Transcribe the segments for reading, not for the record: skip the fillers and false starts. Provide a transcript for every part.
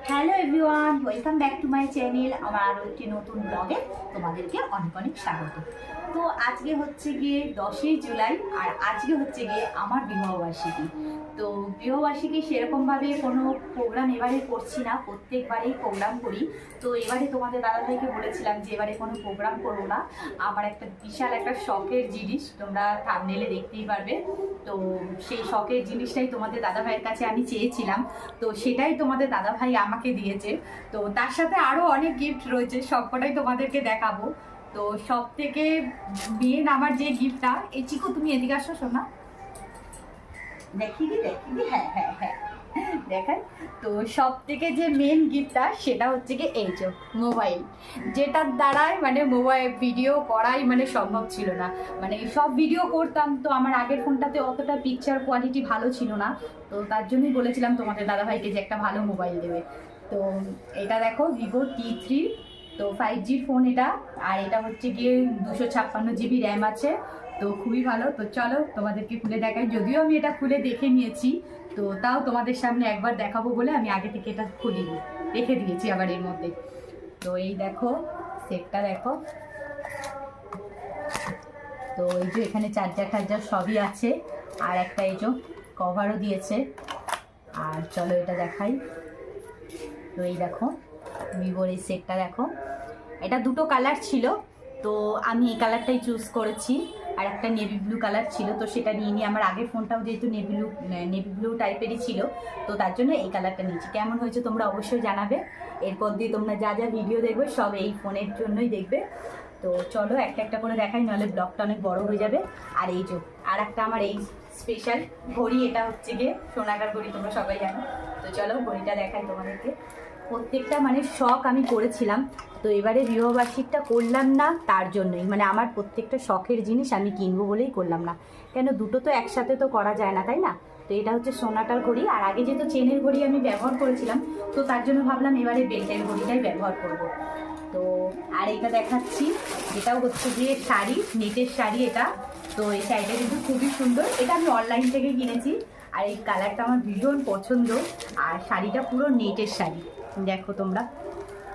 Hello everyone, welcome back to my channel. আমার আরও একটি নতুন ব্লগে তোমাদেরকে অনেক অনেক স্বাগত। তো আজকে হচ্ছে গিয়ে 10ই জুলাই, আর আজকে হচ্ছে গিয়ে আমার বিবাহবার্ষিকী। তো বিবাহবার্ষিকী সেরকমভাবে কোনো প্রোগ্রাম এবারে করছি না, প্রত্যেকবারেই প্রোগ্রাম করি। তো এবারে তোমাদের দাদাভাইকে বলেছিলাম যে এবারে কোনো প্রোগ্রাম করবো না। আমার একটা বিশাল একটা শখের জিনিস, তোমরা থাম্বনেলে দেখতেই পারবে। তো সেই শখের জিনিসটাই তোমাদের দাদাভাইয়ের কাছে আমি চেয়েছিলাম, তো সেটাই তোমাদের দাদাভাই আমাকে দিয়েছে। তো তার সাথে আরও অনেক গিফট রয়েছে, সবকটাই তোমাদেরকে দেখাবো। তো সব থেকে মেন আমার যে গিফটটা, এই চিকু তুমি এদিকে আসো শোনা, দেখিয়ে দি হ্যাঁ হ্যাঁ হ্যাঁ দেখাই। তো সব থেকে যে মেন গিফটটা সেটা হচ্ছে কি এই যে মোবাইল, যেটার দ্বারাই মানে মোবাইল ভিডিও করাই মানে সম্ভব ছিল না। মানে সব ভিডিও করতাম, তো আমার আগের ফোনটাতে অতটা পিকচার কোয়ালিটি ভালো ছিল না। তো তার জন্যই বলেছিলাম তোমাদের দাদাভাইকে যে একটা ভালো মোবাইল দেবে। তো এটা দেখো ভিভো T3, তো 5G ফোন এটা। আর এটা হচ্ছে গিয়ে 256 GB র্যাম আছে, তো খুবই ভালো। তো চলো তোমাদেরকে খুলে দেখাই, যদিও আমি এটা খুলে দেখে নিয়েছি, তো তাও তোমাদের সামনে একবার দেখাবো বলে আমি আগে থেকে এটা খুলিনি, রেখে দিয়েছি আবার এর মধ্যে। তো এই দেখো সেটটা দেখো। তো এই যে এখানে চার্জার সবই আছে, আর একটা এই যে কভারও দিয়েছে। আর চলো এটা দেখাই। তো এই দেখো ভিভোর এই সেটটা দেখো, এটা দুটো কালার ছিল, তো আমি এই কালারটাই চুজ করেছি। আর একটা নেভি ব্লু কালার ছিল, তো সেটা নিয়ে নিয়ে আমার আগের ফোনটাও যেহেতু নেভি ব্লু টাইপেরই ছিল, তো তার জন্য এই কালারটা নিয়েছি। কেমন হয়েছে তোমরা অবশ্যই জানাবে। এরপর দিয়ে তোমরা যা যা ভিডিও দেখবে সব এই ফোনের জন্যই দেখবে। তো চলো একটা একটা করে দেখাই, নাহলে ব্লগটা অনেক বড় হয়ে যাবে। আর এই যে আর একটা আমার এই স্পেশাল ঘড়ি, এটা হচ্ছে গিয়ে সোনাকার ঘড়ি, তোমরা সবাই জানো। তো চলো ঘড়িটা দেখাই তোমাদেরকে। প্রত্যেকটা মানে শখ আমি করেছিলাম, তো এবারে বিবাহবার্ষিকটা করলাম না তার জন্যই, মানে আমার প্রত্যেকটা শখের জিনিস আমি কিনবো বলেই করলাম না। কেন দুটো তো একসাথে তো করা যায় না, তাই না? তো এটা হচ্ছে সোনাটার ঘড়ি, আর আগে যেহেতু চেনের ঘড়ি আমি ব্যবহার করেছিলাম, তো তার জন্য ভাবলাম এবারে বেল্টের ঘড়িটাই ব্যবহার করব। তো আর এটা দেখাচ্ছি, এটাও হচ্ছে গিয়ে শাড়ি, নেটের শাড়ি এটা। তো এই শাড়িটা কিন্তু খুবই সুন্দর, এটা আমি অনলাইন থেকে কিনেছি। আর এই কালারটা আমার ভীষণ পছন্দ, আর শাড়িটা পুরো নেটের শাড়ি, দেখো তোমরা।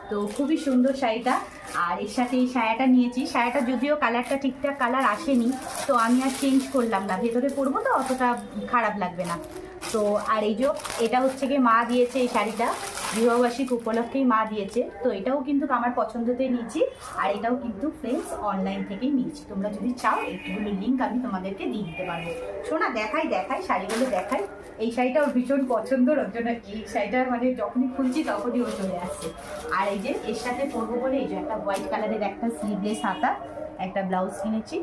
তো খুবই সুন্দর শাড়িটা। আর এর সাথে এই সায়াটা নিয়েছি, সায়াটা যদিও কালারটা ঠিকঠাক কালার আসেনি, তো আমি আর চেঞ্জ করলাম না, ভেতরে পরবো তো অতটা খারাপ লাগবে না। তো আর এই যে এটা হচ্ছে গিয়ে মা দিয়েছে, এই শাড়িটা বিবাহবার্ষিক উপলক্ষেই মা দিয়েছে। তো এটাও কিন্তু আমার পছন্দতে নিয়েছি, আর এটাও কিন্তু ফ্রেন্ডস অনলাইন থেকেই নিয়েছি। তোমরা যদি চাও এইগুলোর লিঙ্ক আমি তোমাদেরকে দিয়ে দিতে পারবো। শোনা দেখাই শাড়িগুলো দেখাই। এই শাড়িটা ওর ভীষণ পছন্দ, ওর জন্য এই শাড়িটা মানে যখনই খুলছি তখনই ও চলে আসছে। আর এই যে এর সাথে পরবো বলে এই যে একটা হোয়াইট কালারের একটা স্লিভলেস হাতা, একটা ব্লাউজ কিনেছি,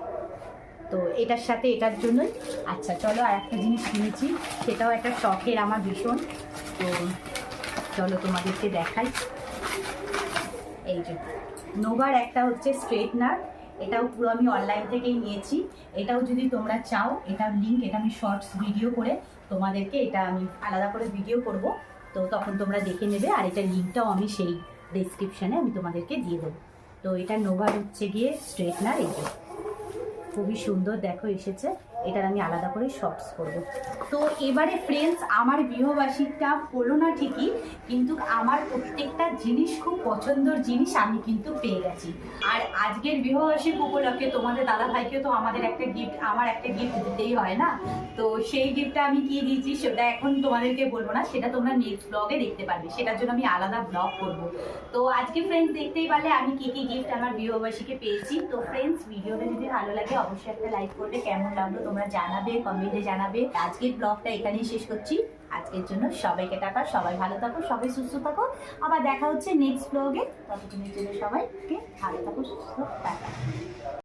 তো এটার সাথে এটার জন্যই। আচ্ছা চলো আর একটা জিনিস কিনেছি, সেটাও একটা শখের আমার ভীষণ। তো চলো তোমাদেরকে দেখাই। এই যে নোভার একটা হচ্ছে স্ট্রেটনার, এটাও পুরো আমি অনলাইন থেকেই নিয়েছি। এটাও যদি তোমরা চাও, এটার লিঙ্ক, এটা আমি শর্টস ভিডিও করে তোমাদেরকে, এটা আমি আলাদা করে ভিডিও করব, তো তখন তোমরা দেখে নেবে। আর এটার লিঙ্কটাও আমি সেই ডেসক্রিপশানে আমি তোমাদেরকে দিয়ে দেবো। তো এটা নোভার হচ্ছে গিয়ে স্ট্রেটনার, এই যে খুবই সুন্দর দেখো এসেছে। এটার আমি আলাদা করে শর্টস করব। তো এবারে ফ্রেন্ডস আমার বিবাহবার্ষিকটা হলো না ঠিকই, কিন্তু আমার প্রত্যেকটা জিনিস খুব পছন্দের জিনিস আমি কিন্তু পেয়ে গেছি। আর আজকের বিবাহবার্ষিক উপলক্ষে তোমাদের দাদাভাইকে তো আমার একটা গিফট দিতেই হয় না। তো সেই গিফটটা আমি কি দিয়েছি সেটা এখন তোমাদেরকে বলবো না, সেটা তোমরা নেক্সট ব্লগে দেখতে পারবে, সেটার জন্য আমি আলাদা ব্লগ করব। তো আজকে ফ্রেন্ডস দেখতেই পারলে আমি কি কি গিফট আমার বিবাহবার্ষিকে পেয়েছি। তো ফ্রেন্ডস ভিডিওটা যদি ভালো লাগে অবশ্যই একটা লাইক করবে, কেমন লাগলো তোমরা জানাবে, কমেন্টে জানাবে। আজকের ব্লগটা এখানেই শেষ করছি। আজকের জন্য সবাইকে টাটা, সবাই ভালো থাকো, সবাই সুস্থ থাকো। আবার দেখা হচ্ছে নেক্সট ব্লগে, ততক্ষণের জন্য সবাইকে ভালো থাকো, সুস্থ, টাটা।